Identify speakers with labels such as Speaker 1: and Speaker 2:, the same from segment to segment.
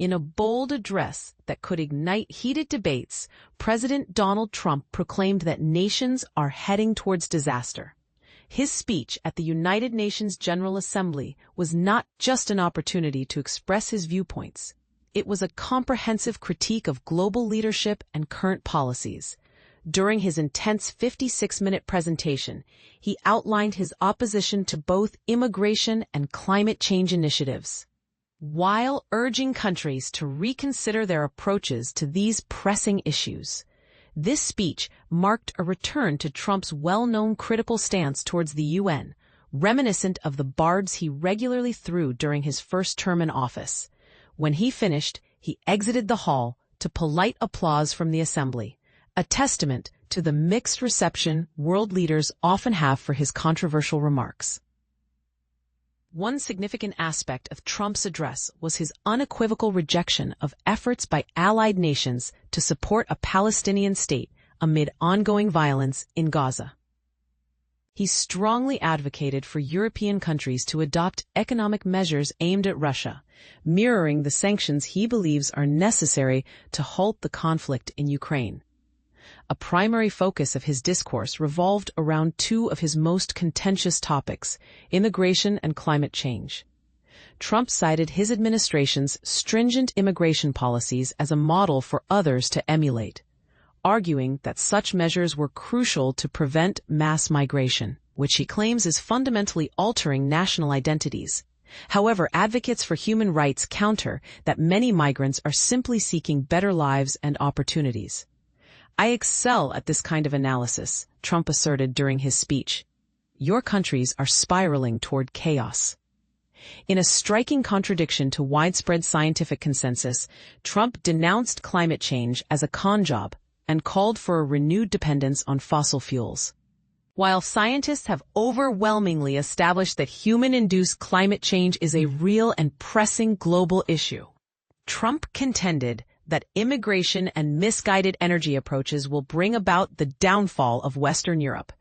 Speaker 1: In a bold address that could ignite heated debates, President Donald Trump proclaimed that nations are heading towards disaster. His speech at the United Nations General Assembly was not just an opportunity to express his viewpoints. It was a comprehensive critique of global leadership and current policies. During his intense 56-minute presentation, he outlined his opposition to both immigration and climate change initiatives, while urging countries to reconsider their approaches to these pressing issues. This speech marked a return to Trump's well-known critical stance towards the UN, reminiscent of the barbs he regularly threw during his first term in office. When he finished, he exited the hall to polite applause from the assembly, a testament to the mixed reception world leaders often have for his controversial remarks. One significant aspect of Trump's address was his unequivocal rejection of efforts by allied nations to support a Palestinian state amid ongoing violence in Gaza. He strongly advocated for European countries to adopt economic measures aimed at Russia, mirroring the sanctions he believes are necessary to halt the conflict in Ukraine. A primary focus of his discourse revolved around two of his most contentious topics, immigration and climate change. Trump cited his administration's stringent immigration policies as a model for others to emulate, arguing that such measures were crucial to prevent mass migration, which he claims is fundamentally altering national identities. However, advocates for human rights counter that many migrants are simply seeking better lives and opportunities. "I excel at this kind of analysis," Trump asserted during his speech. "Your countries are spiraling toward chaos." In a striking contradiction to widespread scientific consensus, Trump denounced climate change as a con job and called for a renewed dependence on fossil fuels. While scientists have overwhelmingly established that human-induced climate change is a real and pressing global issue, Trump contended that immigration and misguided energy approaches will bring about the downfall of Western Europe.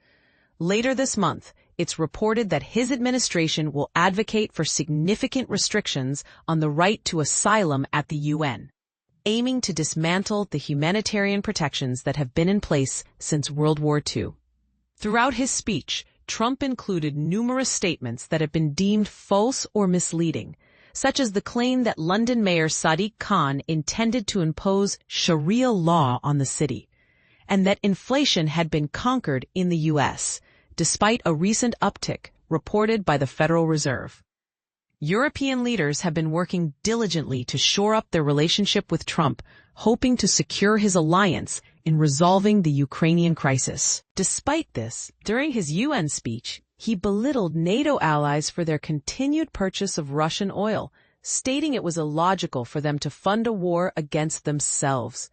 Speaker 1: Later this month, it's reported that his administration will advocate for significant restrictions on the right to asylum at the UN, aiming to dismantle the humanitarian protections that have been in place since World War II. Throughout his speech, Trump included numerous statements that have been deemed false or misleading, such as the claim that London Mayor Sadiq Khan intended to impose Sharia law on the city, and that inflation had been conquered in the U.S., despite a recent uptick reported by the Federal Reserve. European leaders have been working diligently to shore up their relationship with Trump, hoping to secure his alliance in resolving the Ukrainian crisis. Despite this, during his UN speech, he belittled NATO allies for their continued purchase of Russian oil, stating it was illogical for them to fund a war against themselves.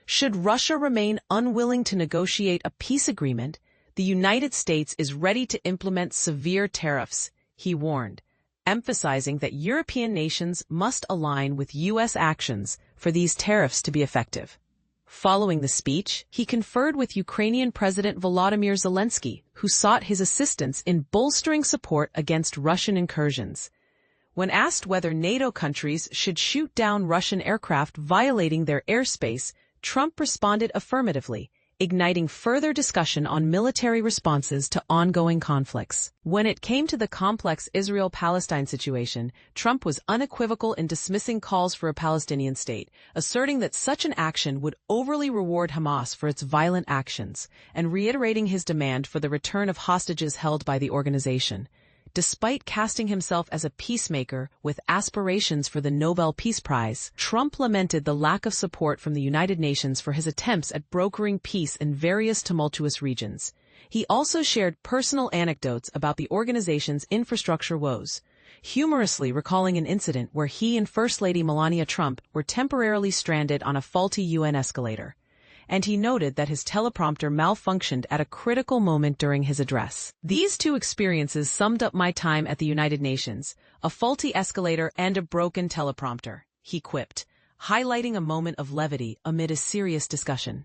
Speaker 1: Should Russia remain unwilling to negotiate a peace agreement, the United States is ready to implement severe tariffs, he warned, emphasizing that European nations must align with U.S. actions for these tariffs to be effective. Following the speech, he conferred with Ukrainian President Volodymyr Zelenskiy, who sought his assistance in bolstering support against Russian incursions. When asked whether NATO countries should shoot down Russian aircraft violating their airspace, Trump responded affirmatively, igniting further discussion on military responses to ongoing conflicts. When it came to the complex Israel-Palestine situation, Trump was unequivocal in dismissing calls for a Palestinian state, asserting that such an action would overly reward Hamas for its violent actions, and reiterating his demand for the return of hostages held by the organization. Despite casting himself as a peacemaker with aspirations for the Nobel Peace Prize, Trump lamented the lack of support from the United Nations for his attempts at brokering peace in various tumultuous regions. He also shared personal anecdotes about the organization's infrastructure woes, humorously recalling an incident where he and First Lady Melania Trump were temporarily stranded on a faulty UN escalator. And he noted that his teleprompter malfunctioned at a critical moment during his address. "These two experiences summed up my time at the United Nations, a faulty escalator and a broken teleprompter," he quipped, highlighting a moment of levity amid a serious discussion.